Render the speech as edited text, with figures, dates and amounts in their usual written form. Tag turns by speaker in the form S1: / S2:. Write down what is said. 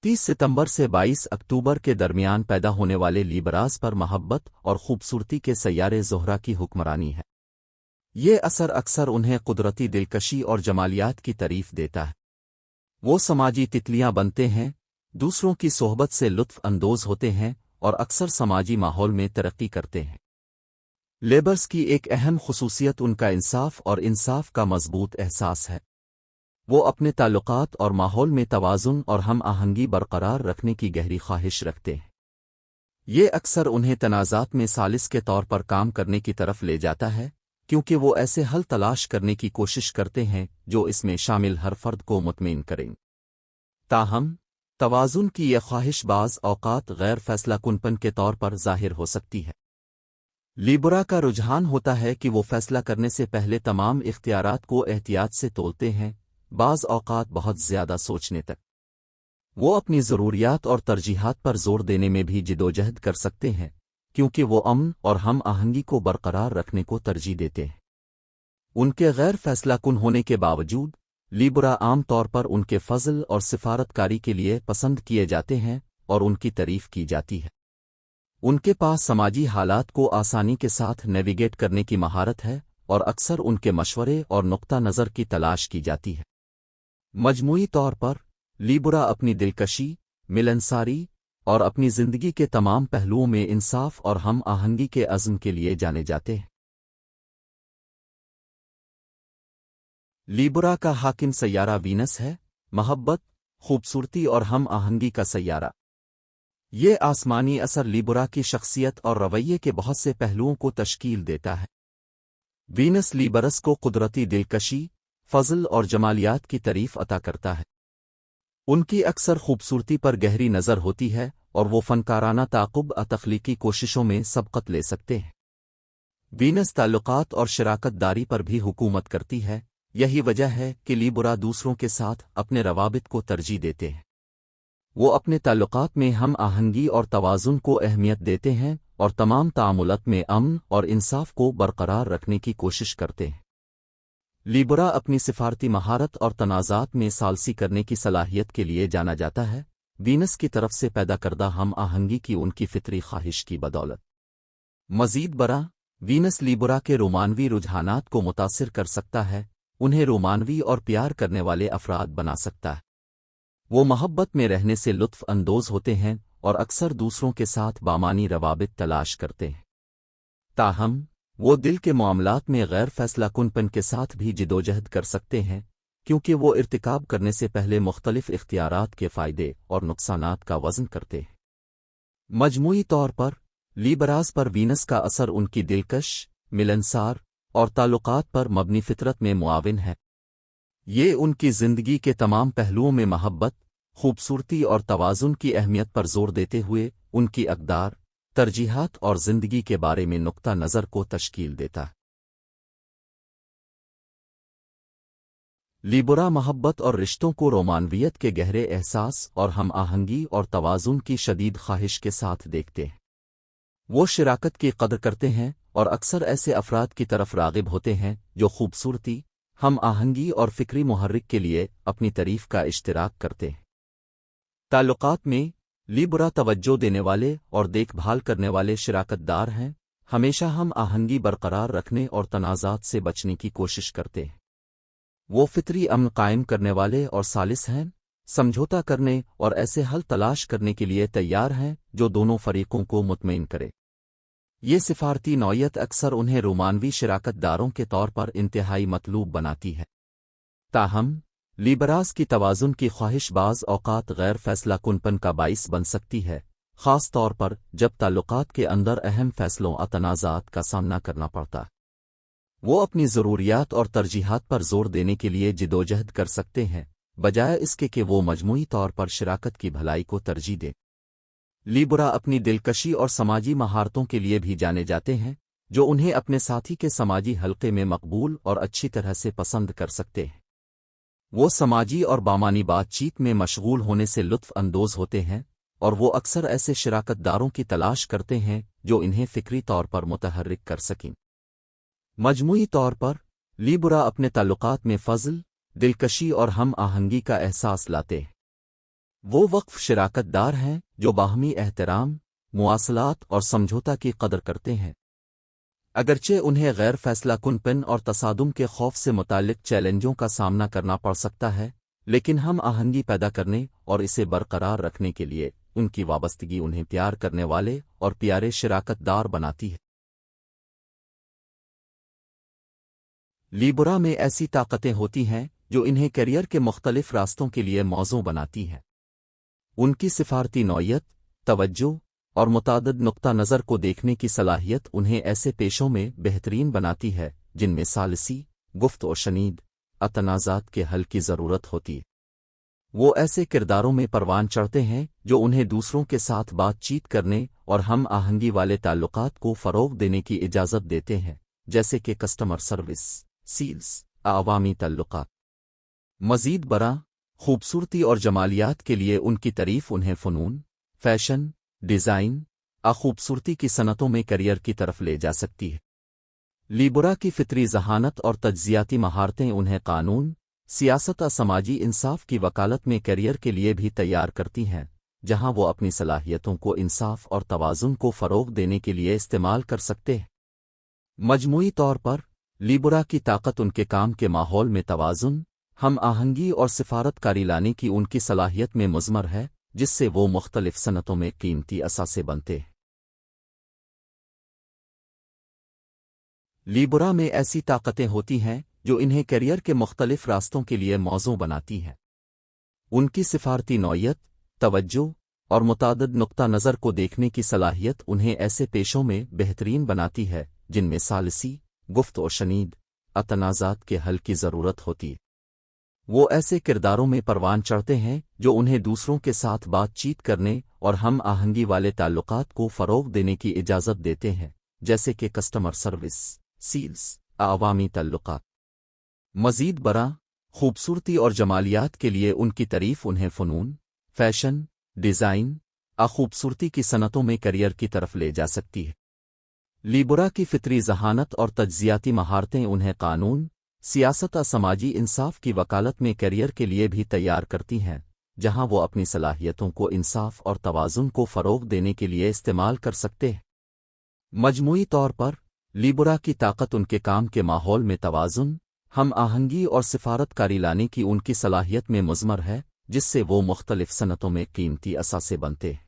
S1: 29 सितंबर से 22 अक्टूबर के दरमियान पैदा होने वाले लीबरास पर मोहब्बत और खूबसूरती के सैयारे ज़ोहरा की हुक्मरानी है। ये असर अक्सर उन्हें कुदरती दिलकशी और जमालियात की तारीफ देता है। वो समाजी तितलियां बनते हैं, दूसरों की सोहबत से लुत्फ अंदोज होते हैं और अक्सर समाजी माहौल में तरक्की करते हैं। लेबर्स की एक अहम खुसूसियत उनका इंसाफ और इंसाफ का मजबूत एहसास है। वो अपने ताल्लुकात और माहौल में तवाज़ुन और हम आहंगी बरकरार रखने की गहरी ख्वाहिश रखते हैं। ये अक्सर उन्हें तनाज़ात में सालिस के तौर पर काम करने की तरफ ले जाता है, क्योंकि वो ऐसे हल तलाश करने की कोशिश करते हैं जो इसमें शामिल हर फर्द को मुतमईन करें। ताहम तवाज़ुन की यह ख्वाहिश बाज़ औक़ात गैर फैसलाकुनपन के तौर पर ज़ाहिर हो सकती है। लीबरा का रुझान होता है कि वो फैसला करने से पहले तमाम इख्तियारात को एहतियात से तोलते हैं, बाज़ औक़ात बहुत ज़्यादा सोचने तक। वो अपनी ज़रूरियात और तरजीहात पर ज़ोर देने में भी जिदोजहद कर सकते हैं, क्योंकि वो अमन और हम आहंगी को बरकरार रखने को तरजीह देते हैं। उनके गैर फैसलाकुन होने के बावजूद लीबरा आम तौर पर उनके फ़ज़ल और सिफारतकारी के लिए पसंद किए जाते हैं और उनकी तारीफ़ की जाती है। उनके पास समाजी हालात को आसानी के साथ नेविगेट करने की महारत है और अक्सर उनके मशवरे और नुक्ता नज़र की तलाश की जाती है। मजमूई तौर पर लीबरा अपनी दिलकशी, मिलनसारी और अपनी ज़िंदगी के तमाम पहलुओं में इंसाफ और हम आहंगी के अज़्म के लिए जाने जाते हैं। लीबरा का हाकिम सैयारा वीनस है, मोहब्बत, खूबसूरती और हम आहंगी का सैयारा। ये आसमानी असर लीबरा की शख्सियत और रवैये के बहुत से पहलुओं को तश्कील देता है। वीनस लीबरस को कुदरती दिलकशी, फ़ज़ल और जमालियात की तारीफ अता करता है। उनकी अक्सर खूबसूरती पर गहरी नज़र होती है और वो फ़नकाराना ताक़ुब तख्लीकी कोशिशों में सबक़त ले सकते हैं। वीनस ताल्लुकात और शराकत दारी पर भी हुकूमत करती है। यही वजह है कि लीबरा दूसरों के साथ अपने रवाबित को तरजीह देते हैं। वो अपने ताल्लुकात में हम आहंगी और तवाज़ुन को अहमियत देते हैं और तमाम तामुलात में अमन और इंसाफ को बरकरार रखने की कोशिश करते हैं। लीबरा अपनी सिफारती महारत और तनाज़ात में सालसी करने की सलाहियत के लिए जाना जाता है, वीनस की तरफ से पैदा करदा हम आहंगी की उनकी फितरी ख्वाहिश की बदौलत। मज़ीद बरा, वीनस लीबरा के रोमानवी रुझानात को मुतासिर कर सकता है, उन्हें रोमानवी और प्यार करने वाले अफराद बना सकता है। वो मोहब्बत में रहने से लुत्फ़ अंदोज़ होते हैं और अक्सर दूसरों के साथ बामानी रवाबित तलाश करते हैं। ताहम वो दिल के मामलात में गैर फैसलाकुनपन के साथ भी जिदोजहद कर सकते हैं, क्योंकि वो इर्तिकाब करने से पहले मुख्तलिफ इख्तियारात के फ़ायदे और नुकसानात का वज़न करते हैं। मजमूई तौर पर लीबरास पर वीनस का असर उनकी दिलकश, मिलनसार और ताल्लुकात पर मबनी फितरत में मुआविन है। ये उनकी ज़िंदगी के तमाम पहलुओं में मोहब्बत, खूबसूरती और तवाज़ुन की अहमियत पर ज़ोर देते हुए उनकी अक़दार, तरजीहात और ज़िंदगी के बारे में नुक्ता नज़र को तश्कील देता है। लीबरा मोहब्बत और रिश्तों को रोमानवियत के गहरे एहसास और हम आहंगी और तवाज़ुन की शदीद ख्वाहिश के साथ देखते हैं। वो शराकत की कदर करते हैं और अक्सर ऐसे अफराद की तरफ राग़िब होते हैं जो खूबसूरती, हम आहंगी और फ़िक्री मुहर्रिक के लिए अपनी तारीफ़ का इश्तिराक करते हैं। ताल्लुकात में लीबरा तवज्जो देने वाले और देखभाल करने वाले शराकतदार हैं, हमेशा हम आहंगी बरकरार रखने और तनाज़ात से बचने की कोशिश करते हैं। वो फितरी अमन कायम करने वाले और सालिस हैं, समझौता करने और ऐसे हल तलाश करने के लिए तैयार हैं जो दोनों फरीकों को मुतमईन करे। ये सिफारती नौयत अक्सर उन्हें रोमानवी शराकतदारों के तौर पर इंतहाई मतलूब बनाती है। ताहम लीबरास की तवाज़ुन की ख्वाहिश बाज़ औक़ात गैर फैसलाकुनपन का बाइस बन सकती है, ख़ास तौर पर जब ताल्लुकात के अंदर अहम फ़ैसलों और तनाज़ात का सामना करना पड़ता है। वो अपनी ज़रूरियात और तरजीहात पर ज़ोर देने के लिए जिदोजहद कर सकते हैं, बजाय इसके कि वो मजमूई तौर पर शराकत की भलाई को तरजीह दें। लीबरा अपनी दिलकशी और समाजी महारतों के लिए भी जाने जाते हैं, जो उन्हें अपने साथी के समाजी हल्के में मकबूल और अच्छी तरह से पसंद कर सकते हैं। वो समाजी और बामानी बातचीत में मशगूल होने से लुत्फ़ अंदोज़ होते हैं और वो अक्सर ऐसे शराकतदारों की तलाश करते हैं जो इन्हें फ़िक्री तौर पर मुतहर्रिक कर सकें। मजमूई तौर पर लीबरा अपने ताल्लुकात में फ़ज़ल, दिलकशी और हम आहंगी का एहसास लाते हैं। وہ وقف شراکت دار ہیں جو باہمی احترام، مواصلات اور سمجھوتا کی قدر کرتے ہیں، اگرچہ انہیں غیر فیصلہ کن پن اور تصادم کے خوف سے متعلق چیلنجوں کا سامنا کرنا پڑ سکتا ہے، لیکن ہم آہنگی پیدا کرنے اور اسے برقرار رکھنے کے لیے ان کی وابستگی انہیں پیار کرنے والے اور پیارے شراکت دار بناتی ہے۔ لیبرا میں ایسی طاقتیں ہوتی ہیں جو انہیں کیریئر کے مختلف راستوں کے لیے موزوں بناتی ہیں۔ ان کی سفارتی نوعیت، توجہ اور متعدد نقطہ نظر کو دیکھنے کی صلاحیت انہیں ایسے پیشوں میں بہترین بناتی ہے جن میں ثالثی، گفت و شنید، تنازعات کے حل کی ضرورت ہوتی ہے۔ وہ ایسے کرداروں میں پروان چڑھتے ہیں جو انہیں دوسروں کے ساتھ بات چیت کرنے اور ہم آہنگی والے تعلقات کو فروغ دینے کی اجازت دیتے ہیں، جیسے کہ کسٹمر سروس، سیلز، عوامی تعلقات۔ مزید برآں، خوبصورتی اور جمالیات کے لیے ان کی تعریف انہیں فنون، فیشن، ڈیزائن، خوبصورتی کی صنعتوں میں کیریئر کی طرف لے جا سکتی ہے۔ لیبرا کی فطری ذہانت اور تجزیاتی مہارتیں انہیں قانون، سیاست اور سماجی انصاف کی وکالت میں کیریئر کے لیے بھی تیار کرتی ہیں، جہاں وہ اپنی صلاحیتوں کو انصاف اور توازن کو فروغ دینے کے لیے استعمال کر سکتے ہیں۔ مجموعی طور پر، لیبرا کی طاقت ان کے کام کے ماحول میں توازن، ہم آہنگی اور سفارت کاری لانے کی ان کی صلاحیت میں مضمر ہے، جس سے وہ مختلف صنعتوں میں قیمتی اثاثے بنتے ہیں۔ لیبرا میں ایسی طاقتیں ہوتی ہیں جو انہیں کیریئر کے مختلف راستوں کے لیے موزوں بناتی ہیں۔ ان کی سفارتی نوعیت، توجہ اور متعدد نقطہ نظر کو دیکھنے کی صلاحیت انہیں ایسے پیشوں میں بہترین بناتی ہے جن میں ثالثی، گفت و شنید، تنازعات کے حل کی ضرورت ہوتی ہے۔ وہ ایسے کرداروں میں پروان چڑھتے ہیں جو انہیں دوسروں کے ساتھ بات چیت کرنے اور ہم آہنگی والے تعلقات کو فروغ دینے کی اجازت دیتے ہیں، جیسے کہ کسٹمر سروس، سیلز، عوامی تعلقات۔ مزید برآں، خوبصورتی اور جمالیات کے لیے ان کی تعریف انہیں فنون، فیشن، ڈیزائن، خوبصورتی کی صنعتوں میں کیریئر کی طرف لے جا سکتی ہے۔ لیبرا کی فطری ذہانت اور تجزیاتی مہارتیں انہیں قانون، سیاست اور سماجی انصاف کی وکالت میں کیریئر کے لیے بھی تیار کرتی ہیں، جہاں وہ اپنی صلاحیتوں کو انصاف اور توازن کو فروغ دینے کے لیے استعمال کر سکتے ہیں۔ مجموعی طور پر، لیبرا کی طاقت ان کے کام کے ماحول میں توازن، ہم آہنگی اور سفارت کاری لانے کی ان کی صلاحیت میں مضمر ہے، جس سے وہ مختلف صنعتوں میں قیمتی اثاثے بنتے ہیں۔